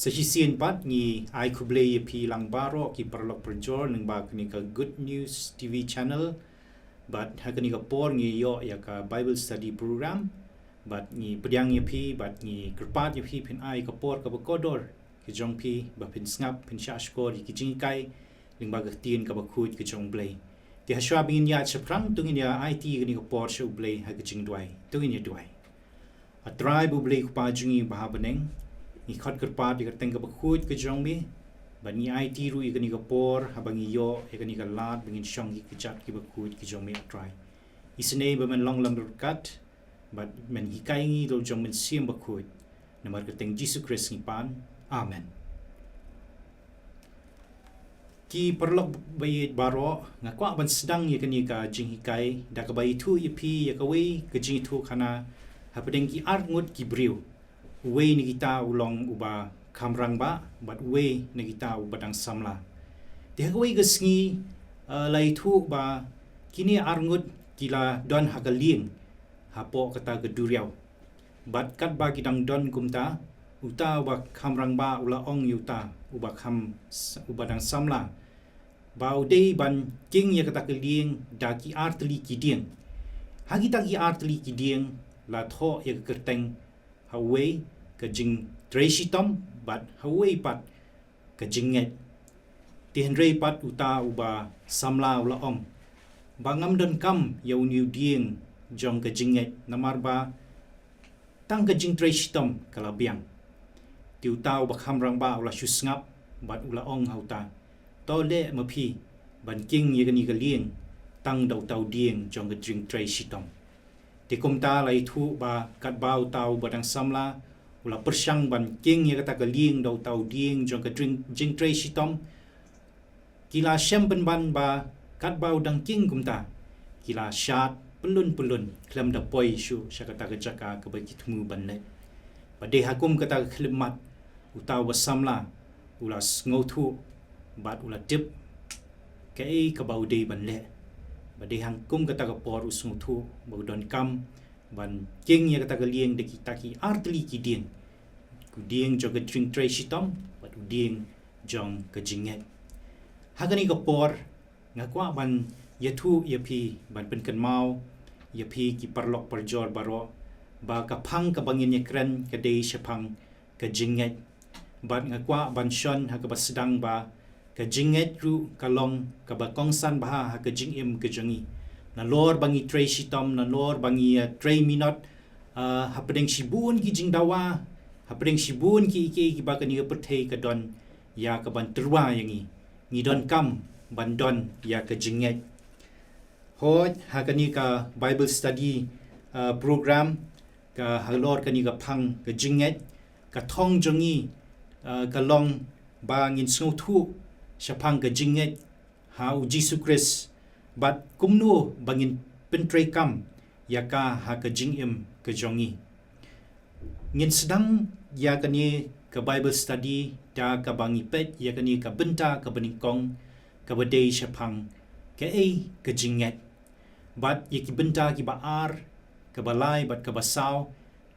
Sesisian pat ni ai kuble ye pi lang baro ki perlok perjor nang ba kini ka Good News TV channel but hakani ka por ngi yo ya ka Bible study program but ni pediang ye pi but ni kerpat ye pi pin ai ka por ka kodor ki jong pi ba pin snap pin shashkor ki jing kai ling ba tien ka ba khut ki jong blay ti haswa bingin ya chaprang tungin ya IT kini ka por shu blay ha ki jing dwai tungin ya dwai a tribe blay ku pa jungi ba beneng ni khot kerpat di kerteng ka ba khut ki jong mi ba ni IT ru i kini ka por ha bangi yo e kini ka lat bingin shong ki jat ki ba khut ki jong mi try isne ba man long lam kat but men hikai ngi do jong men sim ba khut namar kerteng Jesus Christ ni pan amen ki perlok bayit baro ngakwa ban sedang ye kini ka jing hikai da ka bayi tu ye pi ye ka wei ka jing tu kana ha pedeng ki art ngut ki briu wei ni kita ulong uba kamrang ba but wei ni kita ubadang samla de ka wei ka sngi lai tu ba kini art ngut kila don ha ka lieng ha po kata ka duriau but kat ba kidang don kumta uta uba kamrang ba ula ong yuta uba kam ubadang samla bau dei ban king ya kata kelieng da ki artli ki dieng hagi ta ki artli ki dieng la tho ya kerteng hawei ka jing tracy tom but hawei pat ka jinget ti henrei pat uta uba samla ula ong bangam don kam ya uniu dieng jong ka jinget namar ba tang ka jing tracy tom kala biang ti uta uba kamrang ba ula shusngap but ula ong hauta to le mapi ban king ye gani galieng tang dau tau dieng jong ga jing tracy tom ti kumta lai thu ba kat bau tau badang samla ula persyang ban king ye kata galieng dau tau dieng jong ga jing tracy tom kila syam ban ba kat bau dang king kumta kila syat pelun klem da poi shu syakata ga jaka ka bagi tumu ban le bade hakum kata khlemat utau basamla ula ngothu bat ula tip kai ka bau dei ban le bade hang kum kata ka por usung thu bau don kam ban king ya kata ka lieng de kita ki artli ki ding ku ding jong ka drink tracy tom bat u ding jong ka jinget hagani ka por ngakwa ban ya thu ya pi ban pen kan mau ya pi ki parlok parjor baro ba ka phang ka bangin ya kran ka dei shapang ka jinget bat ngakwa ban shon ha ka basdang ba ka jinget ru kalong ka ba kongsan ba ha ka jingim ka jangi na lor bangi tracy tom na lor bangi tray minot ha pedeng shibun ki jingdawa ha pedeng shibun ki ki ba ka ni ka perthei ka don ya ka ban terwa yangi ni don kam ban don ya ka jinget hot ha ka ni ka bible study program ka halor ka ni ka phang ka jinget ka thong jongi ka long ba ngin snow thu shapang ka jinget hau Jesus Christ bat kumnu bangin pentre kam yaka ha ka jingim ka jongi ngin sedang ya ka ni ka bible study da ka bangi pet ya ka ni ka benta ka beningkong ka badei shapang ka ka jinget bat ya ki benta ki baar ka balai bat ka basaw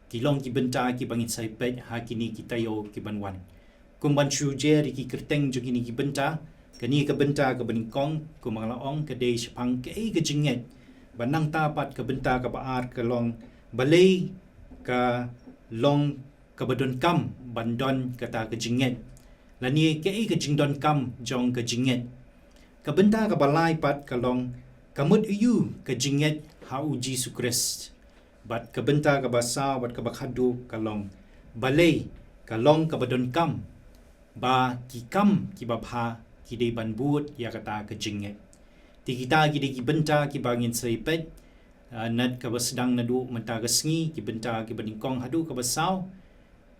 ki long ki benta ki bangin sai pet ha kini ki tayo ki banwan kumban shujer ki kerteng jo kini ki benta kani ka benta ka beningkong kumanglaong ka dei shapang ka ka jinget banang tapat ka benta ka baar ka long balei ka long ka badon kam bandon kata ka jinget lani ka jingdon kam jong ka jinget ka benta ka balai pat ka long kamut yu ka jinget hau Jesus Christ bat ka benta ka basa bat ka bakhadu ka long balei ka long ka badon kam ba ki kam ki bapha ki dei ban but ya kata ka jinget ti kita ki dei ki benta ki bangin sai pet nat ka basdang nadu menta ka sngi ki benta ki beningkong hadu ka basaw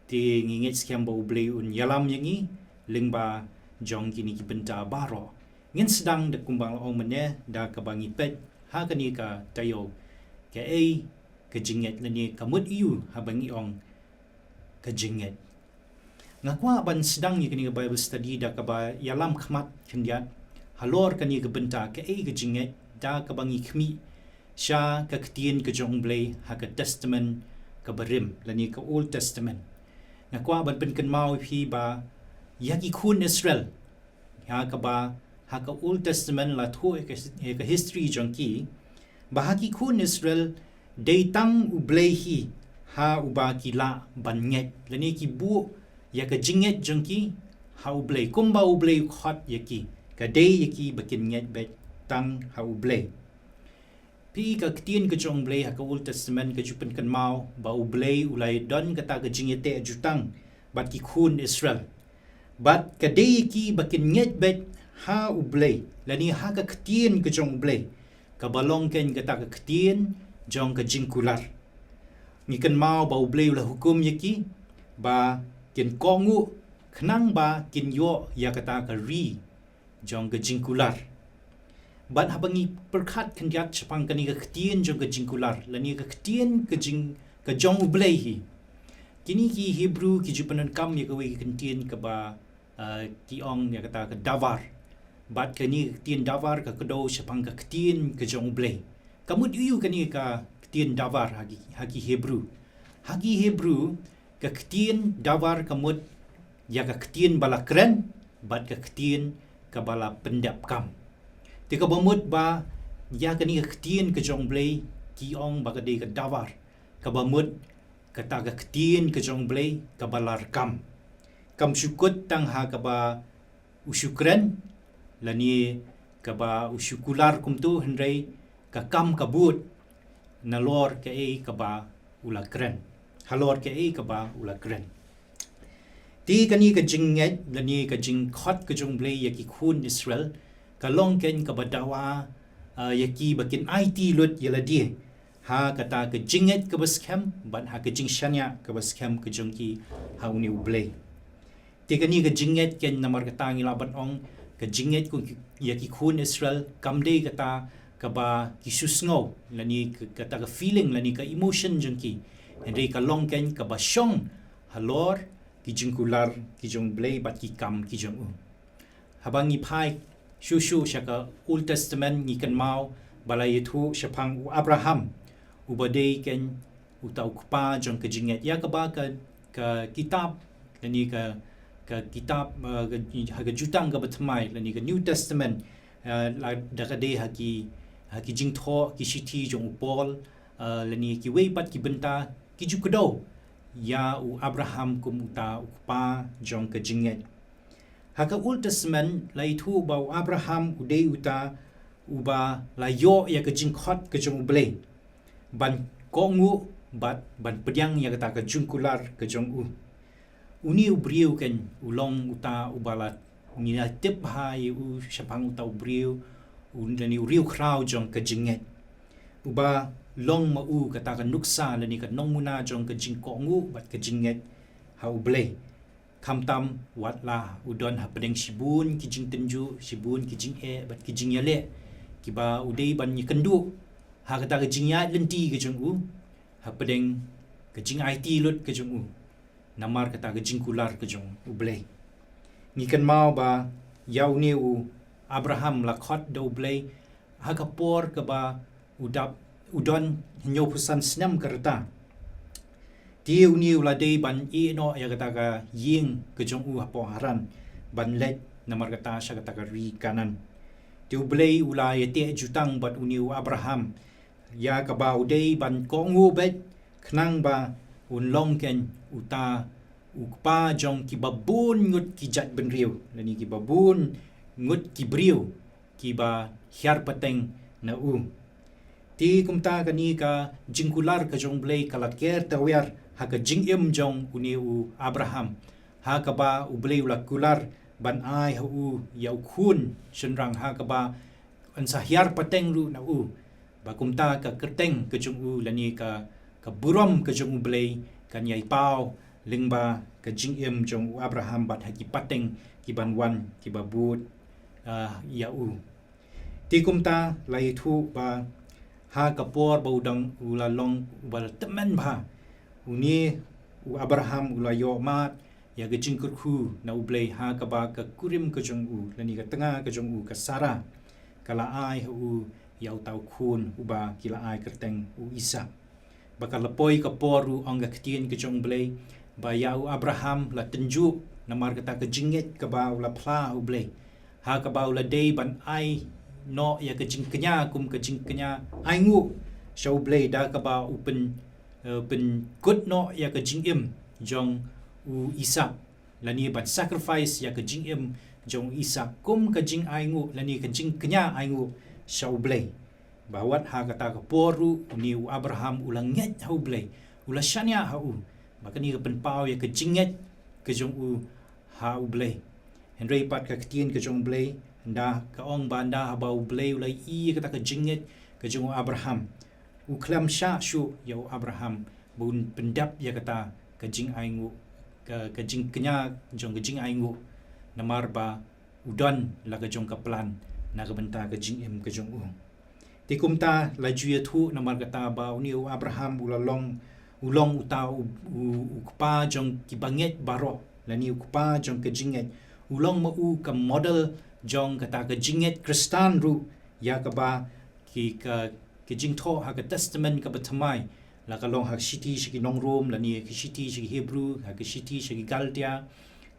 ti ngingit skem bo blei un yalam yangi lingba jong kini ki benta baro ngin sedang de kumbang ong mene da ka bangi pet ha ka ni ka tayo ka ka jinget lani kamut yu ha bangi ong ka jinget ngakwa ban sedang ni kini bible study da ka ba yalam khmat khindiat halor kani ka benta ka ka jinget da ka bangi khmi sha ka ktien ka jong blei ha ka testament ka barim lani ka old testament ngakwa ban pen kan mau phi ba yaki kun Israel ha ka ba ha ka Old Testament la thu ka history jongki ba ha ki kun Israel deitang ublehi ha uba kila banget lani ki bu ya ka jinget jongki ha ublei kumba ublei khot yaki ka dei yaki bakin nget bet tang ha ublei pi ka ktien ka jong blei ha ka Old Testament ka jupen kan mau ba ublei ulai don kata ka jingete jutang bat ki kun Israel bat ka dei yaki bakin nget bet ha ublei lani ha ka ktien ka jong ublei ka balong ken kata ka ktien jong ka jingkular ni kan mau ba ublei ulah hukum yaki ba ken kongu khnang ba kin yo ya kata ka ri jong ka jingkular ban habangi perkhat kandiat chapang kani ka ktien jong ka jingkular lani ka ktien ka jong ublei hi kini ki Hebrew ki jupanan kam ya ka we ktien ka ba ki ong ya kata ka davar bat kani ktien davar ka kado chapang ka ktien ka jong ublei kamut yu kani ka ktien davar hagi Hebrew ka ktien davar kamut ya ka ktien bala kren bat ka ktien ka bala pendap kam tika bamut ba ya kani ka ktien ka jong blei ki ong ba ka de ka davar ka bamut kata ka ktien ka jong blei ka balar kam syukut tang ha ka ba usyukren lani ka ba usyukular kum tu hendrai ka kam kabut nalor ka e ka ba ula kren halor ka e ka ba ula kren ti kani ka jinget lani ka jing khot ka jong blei yaki kun Israel ka long ken ka badawa yaki bakin IT lut yala di ha kata ka jinget ka baskem ban ha ka jing shanya ka baskem ka jong ki ha uni ublei ti kani ka jinget ken namar kata ngi laban ong ka jinget ku yaki kun Israel kamde kata ka ba kisusngo lani kata ka feeling lani ka emotion jong ki hendai ka long ken ka ba shong halor ki jingkular ki jong blei bat ki kam ki jong habangi pai shushu shaka Old Testament ni kan mau balai thu shapang Abraham ubadei ken utau kupa jong ka jinget ya ka ba ka kitab lani ka kitab ha jutang ka batmai lani ka New Testament la da ka de haki jingtho ki shiti jong Paul lani ki wei pat ki benta ki jukdo ya u Abraham kum uta ukpa jong ka jinget haka Old Testament lai thu ba Abraham udei uta uba la yo ya ka jingkhot ka jong blei ban kongu ban pediang ya kata ka jungkular ka jong uni ubriu ken ulong uta ubala ngina tip hai u shapang uta ubriu lani riu krau jong ka jinget uba long ma u kata ka nuksa lani ka nong muna jong ka jingkongu bat ka jinget ha ublei kamtam wat la udon ha pedeng shibun ki jing tenju shibun ki jing bat ki jing yale ki ba udei ban ni kendu ha kata ka jing ya lenti ka jong ha pedeng ka jing IT lut ka jong namar kata ka jing kular ka jong ublei ni kan mau ba yau ni u Abraham la khot do ublei ha ka por ka ba udon nyo pusan snam kerta ti uni ula dei ban i no ya kata ka ying ke jong hapo haran ban let namar kata sya kata ka ri kanan ti ublei ula ya te jutang bat uni Abraham ya ka ba udei ban kongu bet khnang ba unlong ken uta ukpa jong ki babun ngut ki jat benriu lani ki babun ngut ki briu ki ba hiar pateng na ti kumta kani ka jingkular ka jong blei kala ker tawer ha ka jingim jong uni Abraham ha ka ba ublei ula kular ban ai ha yau khun shenrang ha ka ba an sahiar pateng ru na ba kumta ka kerteng ka jong lani ka burom ka jong blei kan yai pau lingba ka jingim jong Abraham bat ha ki pateng ki ban wan ki babut ya ti kumta lai thu ba ha kapor baudang ula long bal temen ba uni Abraham ula yo mat ya ga jingkur khu na ublei ha ka ba ka kurim ka jong lani ka tengah ka jong ka sara kala ai yau tau khun uba kila ai kerteng Isa bakal lepoi kapor ong ga ktien ka jong blei ba yau Abraham la tunjuk namar kata ke jingit ke bau la pla ublei ha ke bau la dei ban ai no ya ke jing kenya kum ke jing kenya ai ngu shau blei da ke bau pen pen kut no ya ke jing im jong u Isak lani ban sacrifice ya ke jing im jong Isak kum ke jing ai ngu lani ke jing kenya ai ngu shau blei bawat ha kata ke poru ni u Abraham ulang nget hau blei ula shania hau maka ni ke penpau ya ke jinget ke jong u ha u blei Henry pat ka ketien ke jong blei nda ka ong banda ha bau blei ulai i kata ke jinget ke jong u Abraham u klam sha shu ya u Abraham bun pendap ya kata ke jing ai ngu ke jing kenya jong ke jing ai ngu namar ba udon la ke jong ka plan na ke benta ke jing em ke jong u tikum ta la ju ya thu namar kata ba ni u Abraham ulong utau ukpa jong ki banget baro lani ukpa jong ke jinget ulong ma u ka model jong kata ke jinget Kristan ru ya ka ba ki jing tho ha ka testament ka batmai la ka long ha city shi nong rom lani ki city shi Hebrew ha ki city shi Galtia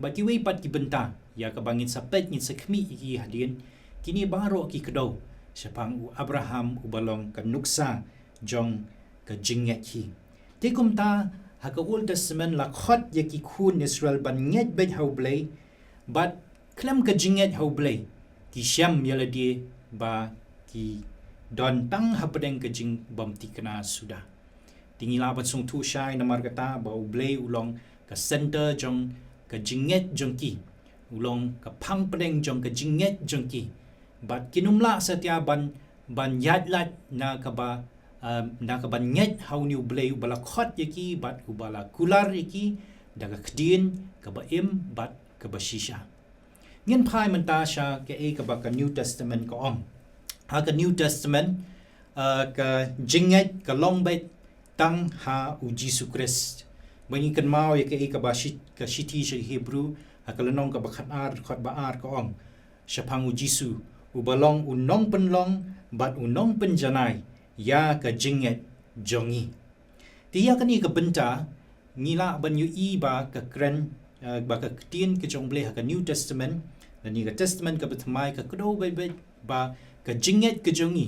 ba ki wei pat ki benta ya ka bangin sapet ngin sakmi ki hadin kini baro ki kedo sepang u Abraham u balong ka nuksa jong ka jinget hi tikum ta ha ka Old Testament la khot ya ki khun Israel ban nget bet hau blei but klam ka jinget hau blei ki syam yala di ba ki don tang ha pedeng ka jing bam tikna sudah tingila ban sung tu shai namar kata ba u blei ulong ka center jong ka jinget jong ki ulong ka phang pedeng jong ka jinget jong ki but kinumla satya ban yadlat na ka ba na ka ban nget hau ni blei bala khot yaki bat ku bala kular yaki daga kdin ka ba im bat ka ba shisha ngin phai man ta sha ke e ka ba ka New Testament ka om ha ka New Testament ka jinget ka long bet tang ha u Jesus Christ bani kan mau ya ke e ka ba ka shiti shi Hebrew ha ka lanong ka ba khat ar khot ba ar ka om shapang u Jisu u balong u nong pen long bat u nong pen janai ya ka jinget jongi tiya kani ka benta ngila ban yu i ba ka kren ba ka tien ke jong ble ka New Testament dan ni ka Testament ka betmai ka kdo ba ka jinget ke jongi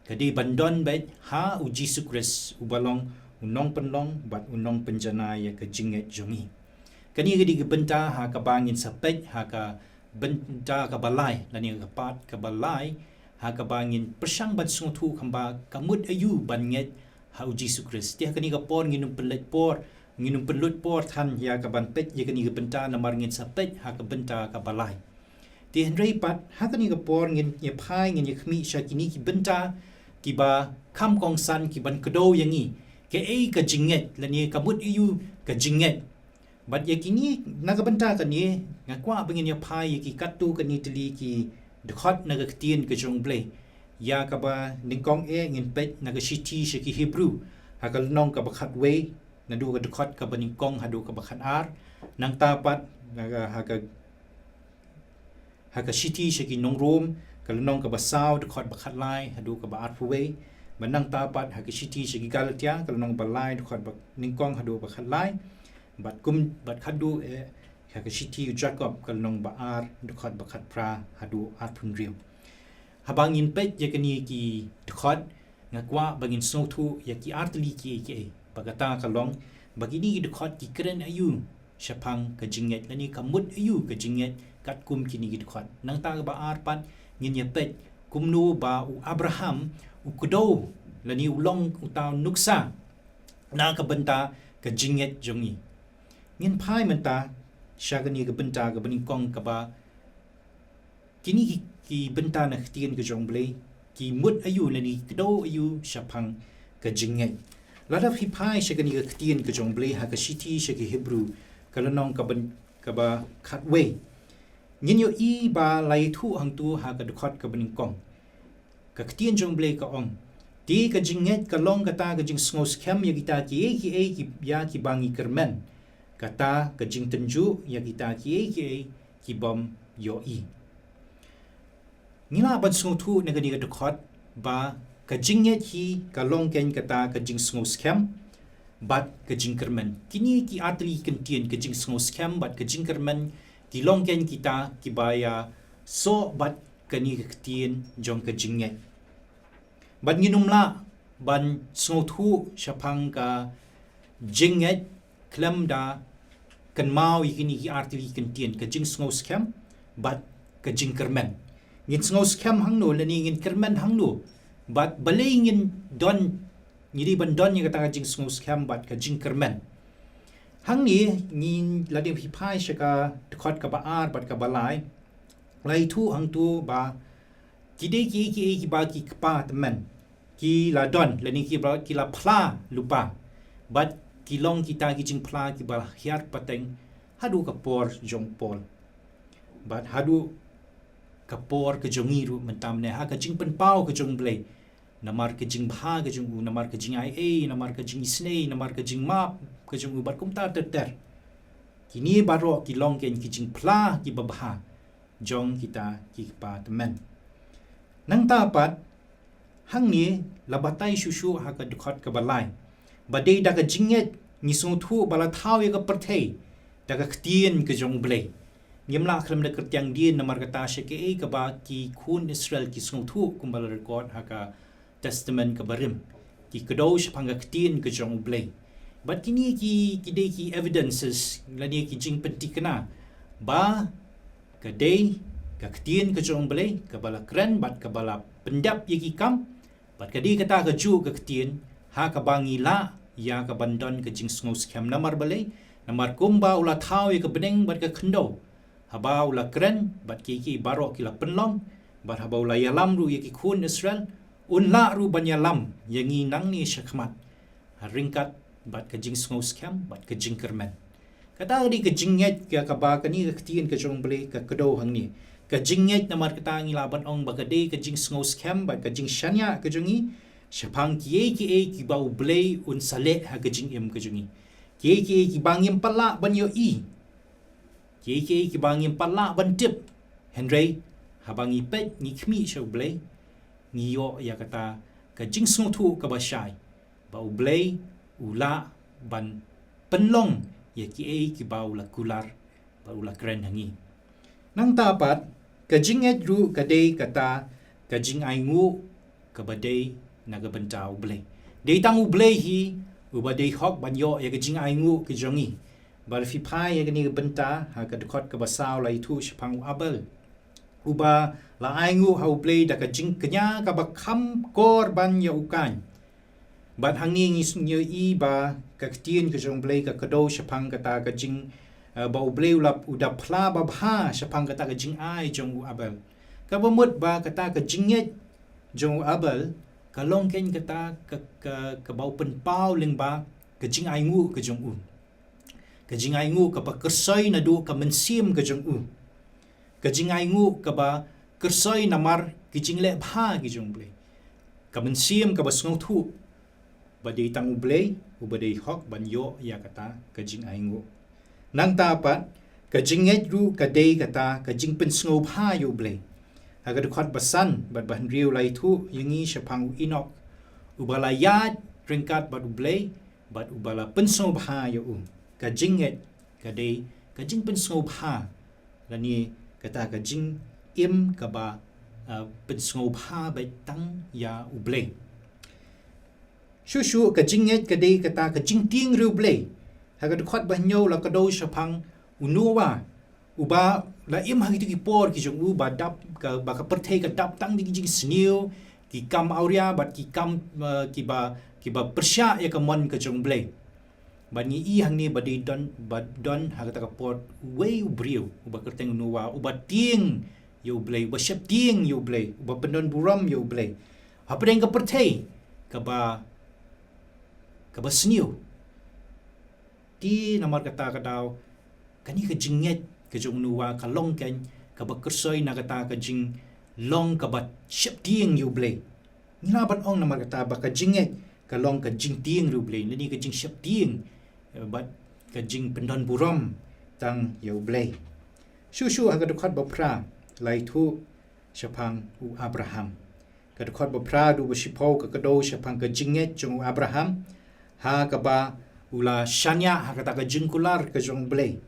ka di bandon bet ha u Jesus Christ u balong unong penlong bat unong penjana ya ka jinget jongi kani ka di ka benta ha ka bangin sapet ha ka benta ka balai dan ni ka pat ka balai ha ka bangin persang ban sung thu khamba kamut ayu ban nget ha u Jesus Christ dia kani ka por nginum pelet por nginum pelut por than ya ka ban pet ya kani ka benta namar ngin sapet ha ka benta ka balai ti henry pat ha kani ka por ngin ye phai ngin ye khmi sha kini ki benta ki ba kham kong san ki ban kdo yangi ke ei ka jinget lani kamut ayu ka jinget bat ya kini na ka benta ka ni ngakwa bangin ye phai ye ki katu ka ni tli ki dekhot na ka tien ke jong ble ya ka ba ningkong e ngin pet na ka shiti shi ki Hebrew ha ka nong ka ba khat we na du ka dekhot ka ba ningkong ha du ka ba khat ar nang tapat na ha ka shiti shi ki nong rom ka nong ka ba saw dekhot ba khat lai ha du ka ba ar we banang tapat ha ka shiti shi ki Galtia ka nong ba lai dekhot ba ningkong ha du ba khat lai bat kum bat khadu e ha ka shiti Jacob ka nong ba ar dekhot ba khat pra ha du ar phun riu habang in pet ya kani ki dekhot ngakwa bangin so thu ya ki artli ki bagata ka long bagini ki dekhot ki kren ayu shapang ka jinget lani ka mut ayu ka jinget kat kum kini ki dekhot nang ta ba ar pat ngin ya pet kumnu ba u Abraham u kudo lani ulong utaw nuksa na ka benta ka jinget jongi ngin phai menta shagani ka benta ka bani kong ka ba kini ki benta na htien ka jong ble ki mut ayu lani kdo ayu shapang ka jinget lada hi phai shagani ka htien ka jong ble ha ka shiti shagi Hebrew ka lanong ka ban ka ba khatwe ngin yo i ba lai thu hang tu ha ka dekhot ka bani kong ka htien jong ble ka ong ti ka jinget ka long ka ta ka jing ngos khem ya kita ki ya ki bangi kermen kata ka jing tenju ya kita ki bom yo i ngila ban sung thu na gani ka dekhot ba ka jinget hi ka long ken kata ka jing ngos khem bat ke jingkermen kini ki atli kentien ke jing sngo scam bat ke jingkermen ki longken kita ki baya so bat kani ketien jong ke jinget bat nginumla ban sngo thu shapang ka jinget klem da kan mau ikini ki atli kentien ke jing sngo scam bat ke jingkermen ngin sngo scam hangno lani ngin kermen hangno bat balay ngin don ngiri bandon yang kata jing sngo scam bat ka jing kermen hang ni ngin lading pipai shaka dekat ka baar bat ka balai lai tu hang tu ba kide ki ba ki kpa teman ki la don lani ki la pla lupa bat ki long kita ki jing pla ki ba hiar pateng hadu ka por jong pol bat hadu ka por ke jongiru mentam ne ha ka jing pen pau ke jong blai namar ke jing bha ke jung namar ke jing ia namar ke jing snei namar ke jing map ke jung bat kum ta ter kini baro ki long ken ki jing pla ki babha jong kita ki pa teman nang ta pat hang ni labatai susu ha ka dukhat ka balai badai da ka jinget ni sung thu bala thau ya ka perthei da ka ktien ke jong blai Nyamla akram da kertiang din namar kata syake ka ba ki kun Israel ki sung thu kumbal record ha ka testament ke barim ki kedosh pangaktin ke jong blai but kini ki evidences lani ki jing penti kena ba kadai kaktin ke jong blai ke bala kren bat ke bala pendap ye ki kam bat kadi kata ke ju kaktin ha ka bangila ya ka bandon ke jing sngo scam namar balai namar kumba ula thau ye ke beneng bat ke khendo haba ula kren bat ki baro ki la penlong bat haba ula yalam ru ye ki kun Israel unla ru banyalam yangi nang ni syakmat ringkat bat ke jing sngo scam bat ke jing kermen kata di ke jinget ke ka ba ka ni ke tien ke jong blai ke kedo hang ni ke jinget namar kata ngi laban ong ba ke de ke jing sngo scam bat ke jing shanya ke jongi syapang ki ba u blai un sale ha ke jing em ke jongi ki bangim pala ban yo i ki bangim pala ban tip henry habangi pet ni khmi sho blai ngiyo ya kata ka jing sngo thu ka ba shai ba u blai ula ban penlong ya ki ba ula kular ba ula kren hangi nang tapat ka jinget ru ka dei kata ka jing ai ngu ka ba dei na ga bentau blai dei tang u blai hi u ba dei hok ban yo ya ka jing ai ngu ki jongi ba fi pai ya ni benta ha ka dekot ka ba saw lai thu shpang abel uba la aingu hau play da ka jing kenya ka ba kham kor ban ya ukan bat hangi ngi sunyo i ba ka ktien ka jong play ka kado shapang ka ta ka jing ba u play ulap uda pla ba bha shapang ka ta ka jing ai jong u abel ka ba mut ba ka ta ka jinget jong u abel ka long ken ka ta ka ba pen pau ling ba ka jing ai ngu ka jong u ka jing ai ngu ka pa kersoi na du ka mensim ka jong u ka jing ai ngu ka ba kersoi namar ki jing le bha ki jong blai ka mensim ka ba sngo thu ba dei tang u blai u ba dei hok ban yo ya kata ka jing ai ngu nang ta pat ka jing nget ru ka dei kata ka jing pen sngo bha yo blai ha ka khot basan bat ban riu lai thu yingi shapang u inok u bala yat ringkat bat u blai bat u bala pen sngo bha yo u ka jing nget ka dei ka jing pen sngo bha lani kata ka jing im ka ba pen sngo bha bai tang ya u blai shu ka jinget ka dei kata ka jing ting ru blai ha ka khot ba nyo la ka do shapang unuwa uba la im ha ki por ki jong u ba dap ka ba ka perthei ka dap tang di jing sniu ki kam auria bat ki kam ki ba persya ya ka mon ka jong blai bani i hang ni badi don ha ka ka por wei u briu uba kerteng unuwa uba ting yo blai ba shep ting yo blai uba pendon buram yo blai ha pedeng ka perthei ka ba sniu ti namar kata ka daw kani ka jinget ka jong nuwa ka long ken ka ba kersoi na kata ka jing long ka ba shep ting yo blai ngila ban ong namar kata ba ka jinget ka long ka jing ting ru blai ni ka jing shep ting bat ka jing pendon buram tang yo blai shu ha ka dokhat ba pra lai thu shapang u Abraham ka dokhat ba pra du ba shipau ka kado shapang ka jinget jong Abraham ha ka ba ula shanya hakata ka jingkular ka jong blay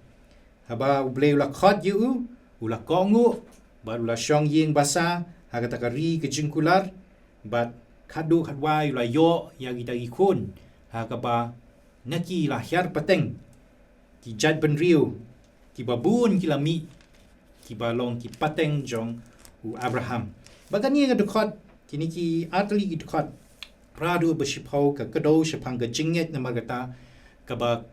haba blay ula khot yu ula kongu ba ula shong ying basa hakata ka ri ka jingkular bat khadu khatwai ula yo ya kita ikun hakaba naki la hyar pateng ki jat ben riu ki babun ki lami ki balong ki pateng jong u Abraham bagani ga dukot kini ki atli ki dukot pradu bersipau ka kedo sepang ka jinget na magata ka ba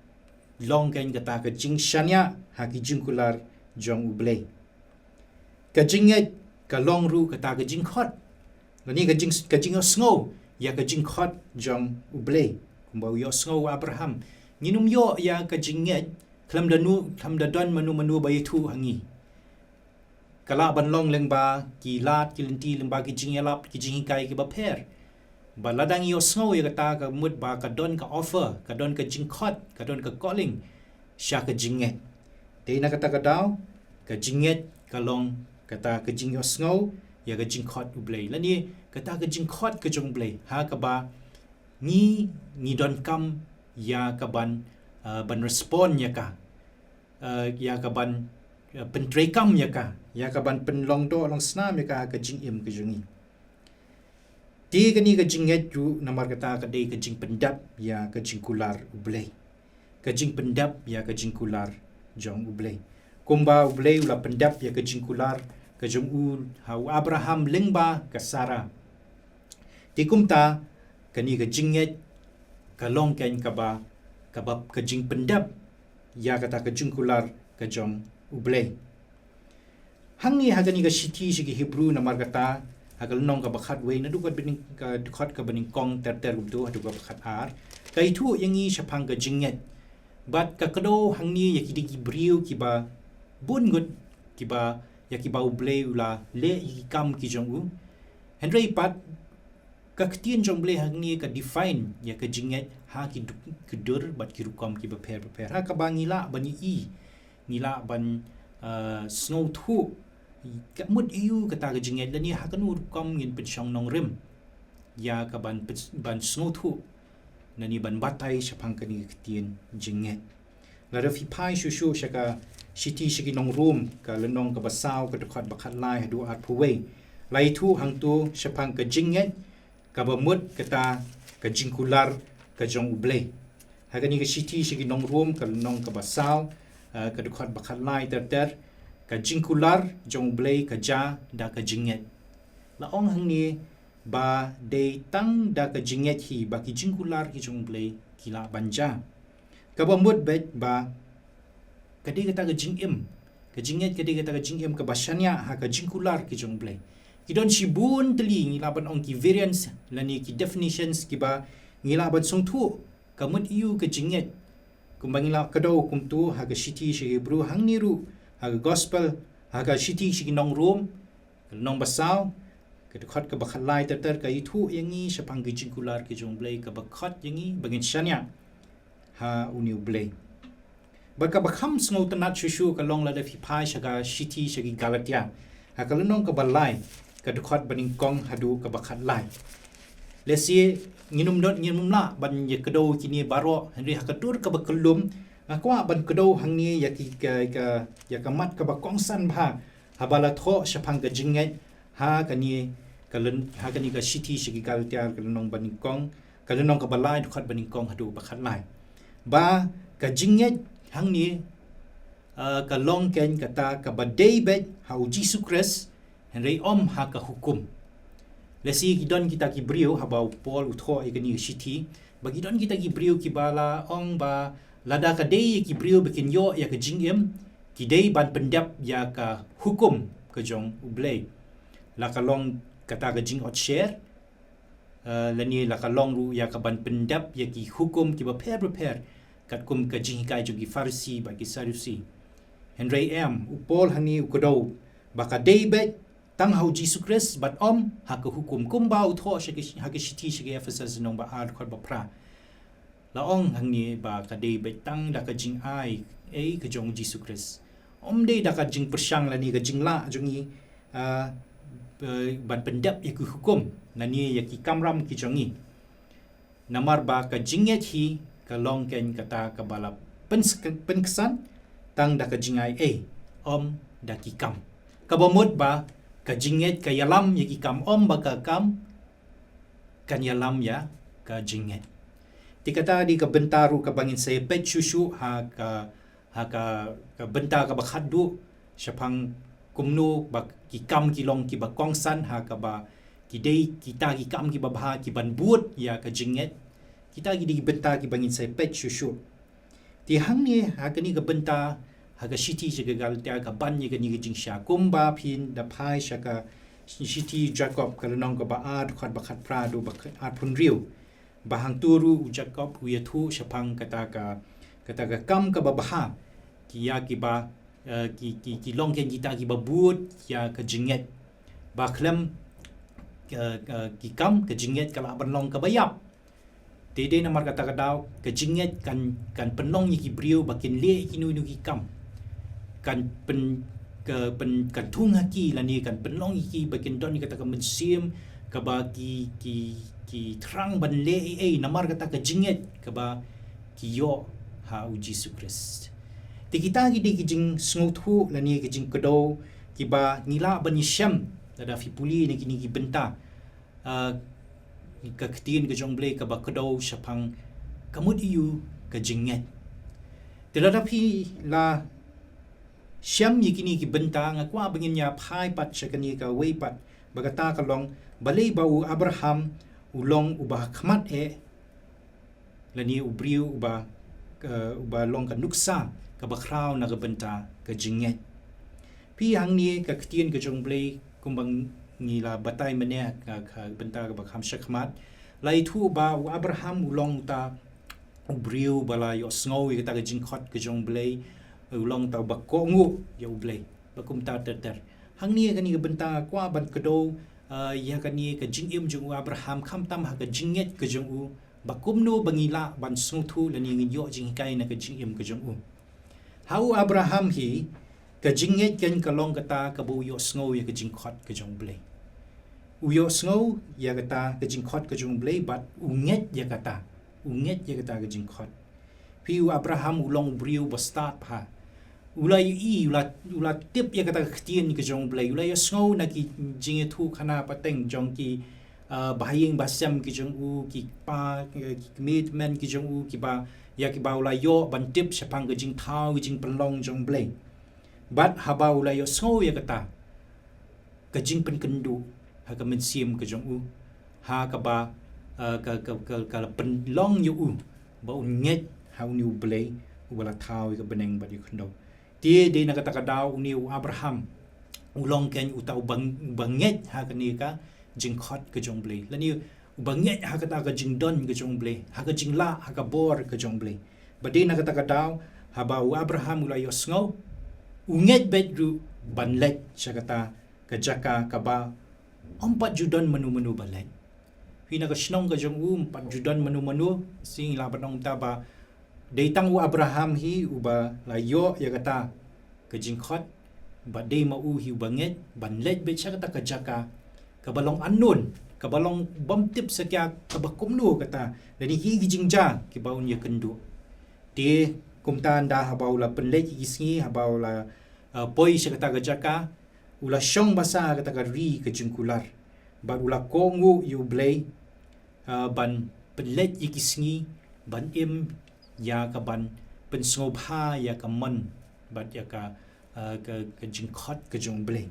long kan kata ka jing shanya ha ki jingkular jong ublay ka jinget ka long ru kata ka jing khot lani ka jing sngo ya ka jing khot jong ublay kumbau yo sngo Abraham nginum yo ya ka jinget klam da don manu bayi tu hangi kala ban long leng ba ki lat ki lenti leng ba ki jing yalap ki jing kai ki ba per ba ladang yo sngo ya kata ka mut ba ka don ka offer ka don ka jing khot ka don ka calling sha ka jinget te na kata ka daw ka jinget ka long kata ka jing yo sngo ya ka jing khot ublay lani kata ka jing khot ka jong blay ha ka ba ni don kam ya ka ban respond ya ka ya ka ban pentrekam ya ka ban penlong do long snam ya ka jing im ka jungi ti ka ni ka jinget ju namar kata ka dei ka jing pendap ya ka jing kular ublay ka jing pendap ya ka jing kular jong ublay kumba ublay ula pendap ya ka jing kular ka jong u hau Abraham lingba ka Sarah ti kumta ka ni ka jinget ka long ken ka ba ka jing pendap ya kata ka jing kular ka jong ublay hangi hagani ka shiti shigi Hebrew na margata hagal nong ka bakhat way na dukat bining ka dukat ka bining kong ter gubdo hadu ka bakhat ar ka itu yangi shapang ka jinget bat ka kado hangi yakidi ki briu ki ba bungut ki ba yakiba ublay ula le ikam ki jong u Henry pat ka ktien jong blay hangi ka define ya ka jinget ha ki kudur bat ki rukom ki beper ha ka bangila bani ngila ban snow thu ka mud iu kata ka jinget lani ha kan rukom ngin pensyong nong rim ya ka ban snow thu nani ban batai sapang ka ni ktien jinget la refi pai shushu shaka shiti shiki nong room ka lenong ka basaw ka dekat bakat lai hadu at puway lai thu hang tu sapang ka jinget ka bamut kata ka jingkular ka jong ublay hagani ka shiti shigi nong room ka nong ka basaw ka dekat bakat lai ter ka jingkular jong ublay ka ja da ka jinget laong hang ni ba de tang da ka jinget hi ba ki jingkular ki jong ublay kila banja ka bamut bet ba kadi kata ka jingim ka jinget kadi kata ka jingim ka basyanya ha ka jingkular ki jong ublay kidon shibun teli ngilaban ong ki variance lani ki definitions ki ba ngilaban song thu kamut iu ka jinget kumbangila kado kumtu ha ka shiti shi Hebrew hang niru ha ka gospel ha ka shiti shi nong room nong basaw ka dekat ka bakhalai ter ka itu yangi sapang ki jingkular ki jong ublay ka bakhat yangi bagin syanya ha uni ublay baka bakham sngo tanat shushu ka long la de fi pai shaga shiti shagi Galatia ha ka lenong ka balai ka dekat baning kong hadu ka bakhat lai lesi nginum la ban ye kedo kini baro henry ha ka tur ka bakelum akwa ban kedo hangni ya ki ya ka mat ka bakong san bha habala tho shapang ka jinget ha kani kalen ha kani ka shiti shagi Galatia ka lenong baning kong ka lenong ka balai dekat baning kong hadu bakhat lai ba ka jinget hang ni ka long ken kata ka badai bet hau Jesus Christ henry om ha ka hukum lesi gidon kita ki brio habau Paul utho ikani shiti bagi don kita ki brio ki bala ong ba lada ka dei ki brio bikin yo ya ka jingem ki dei ban pendap ya ka hukum ka jong ublay la ka long kata ka jing hot share lani la ka long ru ya ka ban pendap ya ki hukum ki ba prepare kat kum ka jing kai jogi farsi bagi sadusi henry m upol hani ukodo baka debet tang hau Jesus Christ bat om ha ka hukum kumba utho shiki ha ka shiti shiki Ephesus nong ba ar khot ba pra laong hangni ba ka debet tang da ka jing ai ka jong Jesus Christ om de da ka jing persyang lani ka jing la jongi ban pendap ya ku hukum nani ya ki kamram ki jongi namar ba ka jinget hi kalong ken kata kabala penkesan tang da kajingai om da kikam kabamut ba kajinget kayalam ya kikam om ba kam kan yalam ya kajinget tikata di kabentaru kabangin saya pet susu ha ka benta ka bakhadu syapang kumnu ba kikam kilong ki ba kongsan ha ka ba kidei kita kikam ki ba bah ki ban buat ya kajinget kita gidi benta ki bangin sai pet susu ti hang ni ha kani ka benta ha ka city je gal ta ka ban ni kani jing sha kumba phin da phai sha ka city jacob ka nong ka ba ad khat ba khat pra do ba ad phun riu ba hang turu jacob u ya thu shapang kata ka kam ka ba bah ki ya ki ba ki long ken kita ki ba buat ya ka jinget ba klem ki kam ka jinget kala ban long ka bayap Tede namar kata kadau kejinget kan penong ni kibriu bakin le kinu ki kam kan kan tung haki lani kan penong ki bakin don ni kata kan mensim ka ba ki terang ban le namar kata kejinget ka ba ki yo ha u Jesus Christ ti kita gidi kijing sngutu lani kijing kedau ki ba nila ban syam ada fipuli ni kini ki benta ka ketin ke jongle ka ba kedau syapang kamut iu ka jinget tetapi la syam yikini ki bentang akwa bengin ya phai pat syakani ka wei pat bagata kalong balei bau abraham ulong ubah khmat lani ubriu ubah long ka nuksa ka bakrau na ka benta ka jinget pi hang ni ka ketin ke jongle kumbang ngila batai mene ka benta ka bakham syakmat lai thu ba abraham ulong ta ubriu bala yo sngo i ta ka jingkhot ka jong blei ulong ta ba ko ngu yo blei ba kum ta ter hang ni ka ni ka benta kwa ban kedo ya ka ni ka jingim jong abraham kham tam ha ka jinget ka jong u ba kum no bangila ban sngo thu lani ngi yo jing kai na ka jingim ka jong u hau abraham hi ka jinget ken ka long kata ka bu yo sngo ya ka jingkhot ka jong blei uyo sngo ya kata ka jingkhot ka jong blei bat unget ya kata ka jingkhot pi abraham ulong briu bastat pa ulai ula tip ya kata ktien ka jong blei ulai sngo na ki jinge thu khana pateng jong ki bahing basam ki jong u ki pa ki commitment ki jong u ki ba ya ki ba ulai yo ban tip sapang ka jing thau ki jing pelong jong blei bat haba ulai yo sngo ya kata ka jing pen kendu ha ka mensim ka jong u ha ka ba ka pen long yu u ba unget ha uniu blei wala thau ka beneng ba di khndo ti de na kata kadau uniu abraham ulong ken utau banget ha ka ni ka jing khot ka jong blei lani banget ha kata ka jing don ka jong blei ha ka jing la ha ka bor ka jong blei ba de na kata kadau ha ba abraham ulai yo sngo unget bedru banlet syakata ka jaka ka ba 4 judan menu-menu balai. Hina ka snong ka jong 4 judan menu-menu sing la banong ta ba deitang u Abraham hi uba layo ya kata ka jingkhot ba dei ma u hi banget banlet be cha kata ka jaka ka balong anun ka balong bomtip sakya ka bakumnu kata dani hi jingja ki baun ya kendu. Ti kumtan da habaula penlet ki singi habaula poi sa kata ka jaka ula syong basa kata ka ri ka jingkular ba ula kongu yu blay ban penlet ikisingi ban im ya ka ban pensngobha ya ka man bat ya ka jingkhot ka jong blay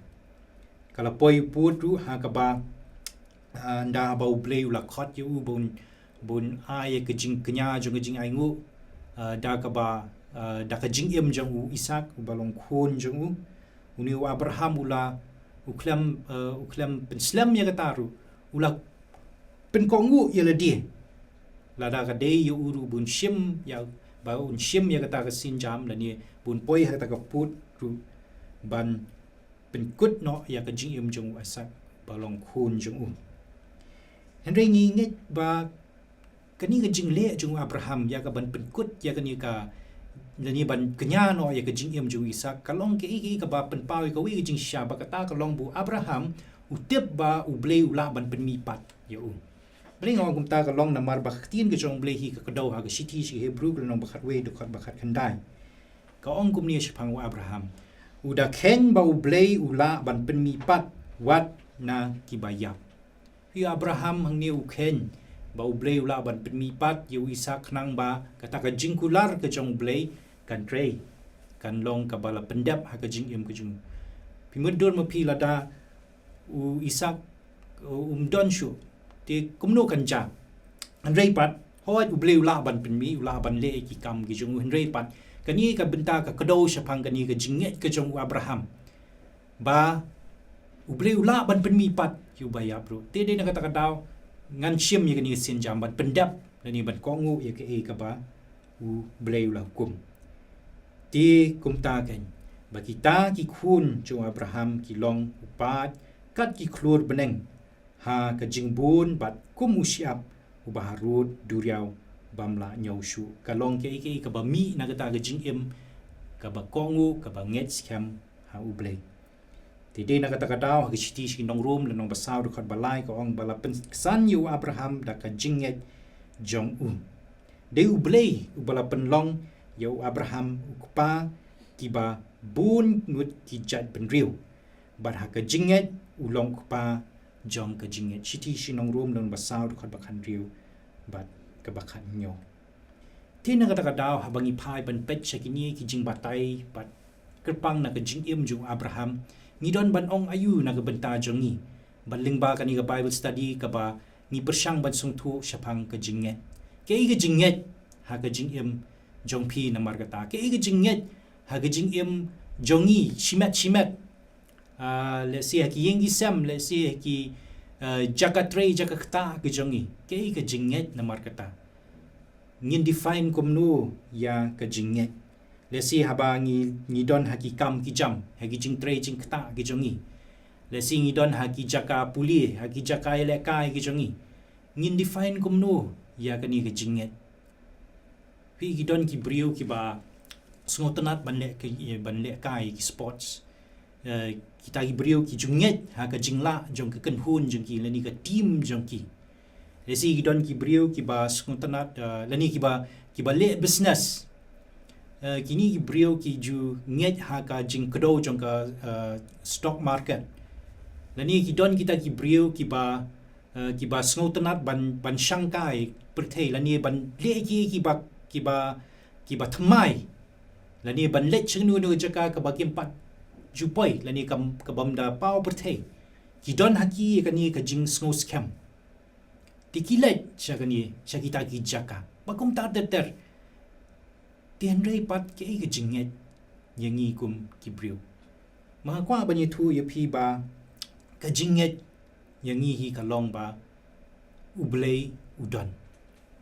kala poi putu ha ka ba nda ba blay ula khot yu bun ai ka jing knya jong jing ai ngu da ka ba da ka jing im jong u isak balong khun jong u uni Abraham ula uklam penslam ya kataru ula penkongu ya ladi lada ka dei yu uru bun shim ya ba un shim ya kata ka sinjam lani bun poi ha kata ka put ru ban penkut no ya ka jing im jong asak balong khun jong u henry ngi nget ba kani ka jing le jong Abraham ya ka ban penkut ya kani ka lani ban kenya no ya ka jing im jong Isak kalong ke iki ka ba pen pawi ka wi jing sya ba kata kalong bu Abraham utip ba ublei ula ban penmipat ya Bring orang kumta ka long namar baktin ke jong blei hi ka kadau ha ka city si Hebrew ka long bakat we dekat bakat kandai. Ka ong kum ni sepang wa Abraham. Uda ken bau blei ula ban pen mi pat wat na kibayap. Hi Abraham hang ni u ken bau blei ula ban pen mi pat yu Isak nang ba kata ka jingkular ke jong blei kan trei kan long ka bala pendap ha ka jing im ke jung. Pimudur mapi lada u Isak don shu ti kumno kan ja rei pat hoi u bleu la ban pen mi la ban le ki kam ki jung rei pat kani ka benta ka kado sapang kani ka jinget ka jong Abraham ba u bleu la ban pen mi pat yu baya bro te de na kata kadau ngan sim ye kani sin jam ban pendap ni ban kongu ye ke ka ba u bleu la kum ti kum ta kan ba kita ki khun jong Abraham ki long upat kat ki klur beneng ha ka jingbun bat kum usiap ubaharut duriau bamla nyaushu kalong ke ka ba mi na kata ka jingim ka ba kongu ka ba nget scam ha ublei tide na kata kadau ha kiti si nong room le nong basau dekat balai ka ong bala pensan yu Abraham da ka jinget jong de ublei ubala penlong yu Abraham ukpa kiba bun ngut ki jat benriu bat ha ka jinget ulong kupa jong ka jinget city sinong room dan basau dekat bakan riu bat ka bakan nyo tina kata kadau habangi pai ban pet sakini ki jing batai bat kerpang na ka jing im jong Abraham ngidon ban ong ayu na ka benta jongi ban lingba kani ka Bible study ka ba ni persyang ban sung thu sapang ka jinget ke ka jinget ha ka jing im jong pi na margata ke ka jinget ha ka jing im jongi shimet let's say ki yengi sam let's say ki jaka trei jaka kta ke jongi ke ka jinget na markata ngin define komnu ya ka jinget let's say haba ngi don hakikam ki jam hagi jing trei jing kta ke jongi let's say ngi don haki jaka puli haki jaka eleka ke jongi ngin define komnu ya ka ni ka jinget pi ki don ki brio ki ba sngotanat banle kai ki sports kita beriu ki junget ha ka jingla jong ka kenhun jong ki lani ka team jong ki lesi don ki beriu ki ba skuntanat lani ki ba le business kini ki beriu ki ju nget ha ka jing kdo jong ka stock market lani ki don kita ki beriu ki ba skuntanat ban shangkai perthei lani ban le ki ba thamai lani ban le chnu no jaka ka ba kimpat jupoi lani kam kabamda pau perthei ki don haki kani ka jing snow scam tikilet chagani chakita ki jaka bakum ta ter tianrei pat ke ka jinget yangi kum kibriu ma kwa bani thu ye phi ba ka jinget yangi hi ka long ba ublei udon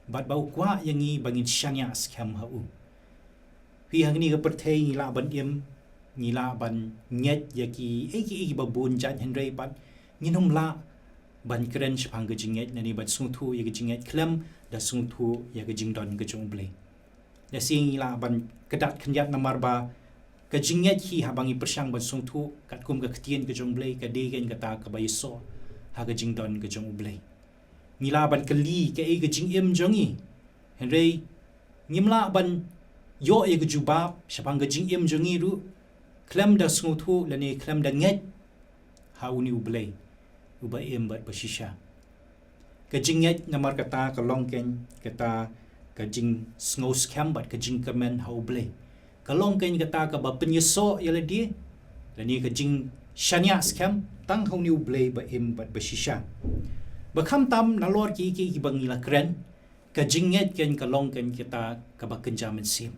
bat bau kwa yangi bangin shanya scam ha pi hangni ka perthei ngila ban im ngila ban nyet yaki eki babun jan henrei pat nginom la ban kren chpang ge jinget nani ban sungthu ye ge jinget klem da sungthu ye ge jingdon ge jong blei da sing la ban kedat knyat namar ba ke jinget hi habangi persyang ban sungthu kat kum ge ktien ge jong blei ka de gen kata ka bayiso ha ge jingdon ge jong blei ngila ban keli ke e ge jingim jongi henrei ngimla ban yo ye ge jubab chpang ge jingim jongi ru klem da sungthu lani klem da nget hauni ublei ubaim bat basisha ka jinget namar kata ka longken kata ka jing snow scam bat ka jing kamen ha ublei ka longken kata ka ba penyeso yaladi lani ka jing shanya scam tang hauni ublei ba im bat basisha bakham tam nalor ki bangila kren ka jinget ken ka longken kita ka ba kenjamen sim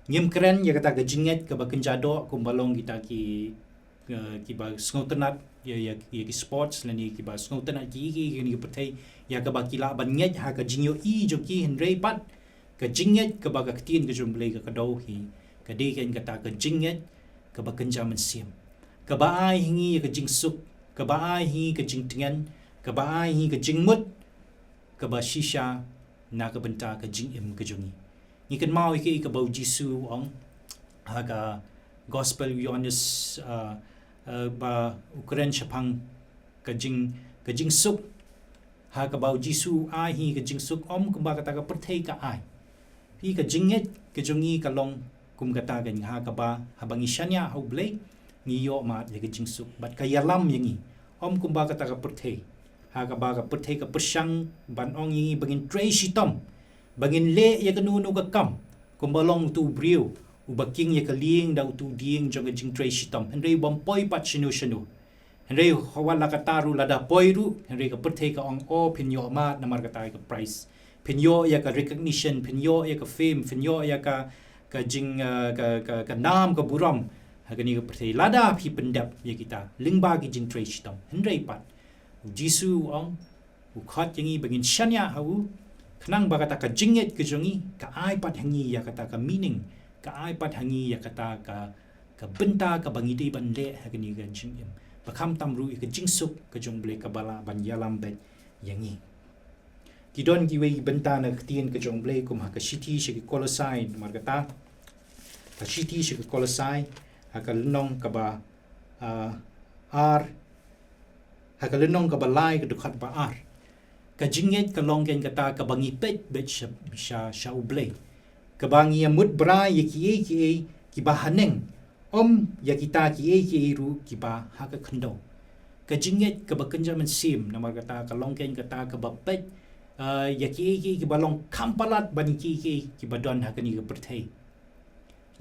ngim keren ya kata gejinget ke baken jado kumbalong kita ki ba sngotenat ya ki sports lani ki ba sngotenat ki ni pertai ya ka ba kila ban nget ha ka jingyo i jo ki henrei pat ka jinget ke ba ka tin ke jumblei ka do hi ka de ken kata ka jinget ke baken jaman sim ka ba ai hingi ka jing suk ka ba ai hi ka jing tengan ka ba ai hi ka jing mut ka ba shisha na ka benta ka jing im ka jungi ni kan mau ke bau jisu ong haga gospel yonis ba ukren chapang kajing suk ha ka bau Jisu ai hi ka jing suk om kumba kata ka perthei ka ai hi ka jinget ka jongi ka long kum kata ka ha ka ba habangi shanya hau blei ngi yo ma ye ka jing suk bat ka yalam yangi om kumba kata ka perthei ha ka ba ka perthei ka persang ban ong yangi bangin trei shitom bangin le ye ka nu ka kam kumba long tu brio ubaking ye ka liing da tu ding jong ka jing trei shitom henrei bom poi pat shinu henrei hawala ka taru lada poiru henrei ka perthei ka ong o pinyo ma namar kata ka price pinyo ya ka recognition pinyo ya ka fame pinyo ya ka jing ka nam ka buram hagani ka perthei lada phi pendap ya kita lingba ki jing trei shitom henrei pat Jisu ong ukhat yangi bangin shanya hau knang ba kata ka jinget ke jongi ka ai pat hangi ya kata ka meaning ka ai pat hangi ya kata ka benta ka bangidi ban le hagani ka jing bakam tamru ka jing suk ka jong ble ka bala ban yalam bet yangi kidon ki wei benta na ktien ka jong ble kum ha ka city shi ki Colossae markata ka city shi ki Colossae ha ka nong ka ba ar ha ka nong ka ba lai ka dukhat ba ar ka jinget ka longgen kata ka bangi pet bet sha uble ka bangi amut bra ye ki ba haneng om ya kita ki ru ki ba ha ka khando ka jinget ka ba kenja men sim namar kata ka longgen kata ka ba pet ya ki ba long kampalat ban ki ba don ha ka ni ka perthei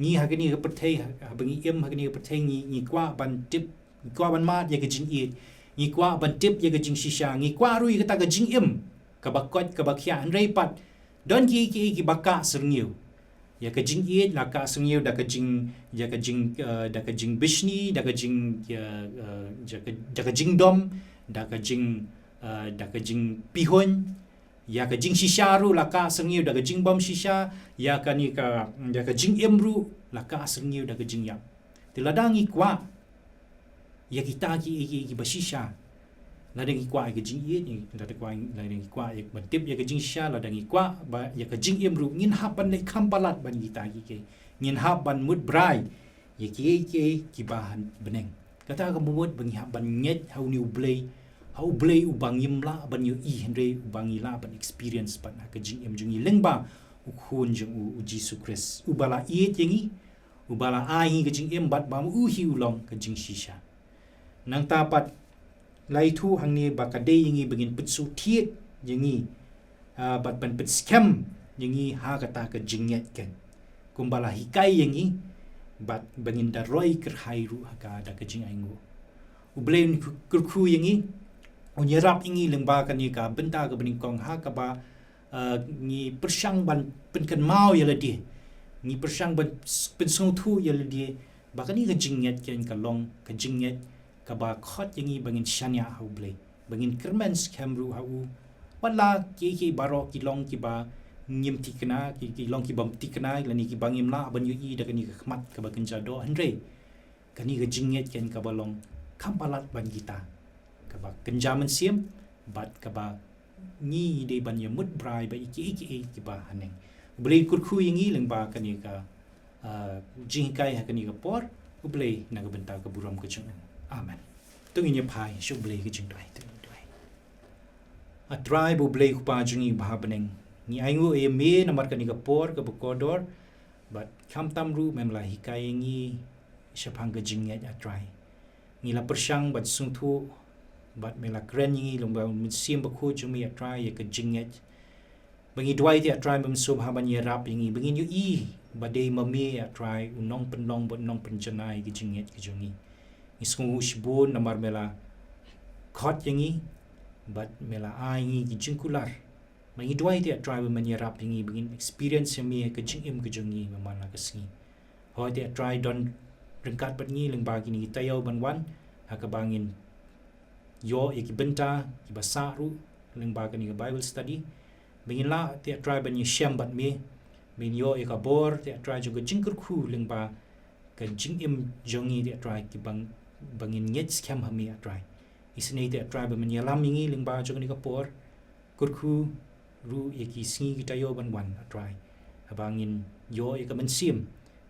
ni ha ka ni ka perthei ha bangi ha ka ni ka perthei ni kwa ban tip kwa ban mat ya ka jing ni kwa ban tip ya ka jing shisha ni kwa ru ka ta ka jing ka ba kot ka ba khya rei pat don ki ba ka serniu ya ka jing la ka serniu da ka jing bishni da ka jing da ka jing dom da ka jing pihon ya ka jing shisha ru la ka serniu da ka jing bom shisha ya ka ni ka da ka jing ru la ka serniu da ka jing yam tiladangi kwa ya kita ki basisha ladang kwa ke jing ye ni ladang kwa ya batip ya ke jing sha ladang kwa ba ya ke jing ru ngin hapan le kampalat ban kita ki ngin hapan mut brai ya ki bahan beneng kata ka mumut bangi hapan nyet hau ni ublei ubang yimla ban yu i henre ubang ila ban experience ban ka jing jungi lengba ukhun jung u Jisu Christ ubala iet yangi ubala ai ke jing bat ba u hi ulong ke jing shisha nang tapat lai thu hang ni ba ka dei yangi bangin putsu thiet yangi bat ban put scam yangi ha kata ka jinget ken kumbala hikai yangi bat bangin da roi ker hairu ka da ka jing aingu ublen kurku yangi unyarap yangi lengba ka ni ka benta ka bening kong ha ka ba ni persang ban penkan mau yala di ni persang ban pensong thu yala di ba ka ni ka jinget ken ka long ka jinget ka ba khot yangi bangin shanya hau blei bangin kermens kamru hau wala ki baro ki long ki ba ngim tikna ki long ki bam tikna lani ki bangim la ban yu i da kani ka khmat ka ba kenja do andre kani ka jinget ken ka ba long kampalat ban kita ka ba kenja men sim bat ka ba ni de ban ya mut brai ba ki ba haneng blei kurku yangi leng ba kani ka jingkai ha kani ka por blei na ka benta ka buram ka chung amen tung inya pai shu blei ki jing dai a tribe u blei ku pa jungi ba beneng ni aingu e me namar kani ka por ka bukodor but kam tam ru mem la hikai ngi shapang ka jinget a try ni la persang bat sung thu bat me la kren ngi lomba min sim ba khu jumi a try ya ka jinget bangi dwai ti a try mem sum ha ban ye rap ngi bangi yu i ba dei ma me a try unong pen long bot nong pen janai ki jinget ki jungi isung usbun namar mela khot yangi but mela ai ngi ki jingkular mangi dwai ti try man ya rap ngi begin experience me ka jingim ka jungi mamana ka singi ho ti try don rengkat bat ngi leng bagi ni tayo ban wan ha ka bangin yo ya ki benta ki basa ru leng bagi ni Bible study begin la ti try ban ni shem bat me bin yo ya ka bor ti try juga jingkur khu leng ba ka jingim jongi ti try ki bangin nyet scam ha me try isne ti try ban ni lam ngi leng ba jong ni ka por kurku ru ya ki singi kita yo ban wan try abangin yo ya ka mensim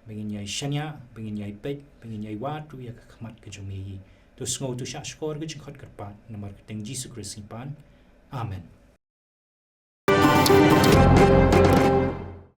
bangin yai shanya bangin yai pet bangin yai wat ru ya ka khmat ka jome yi to sngo to sha skor ga jing khot kar pat namar ka teng Jesus Christ pan Amen.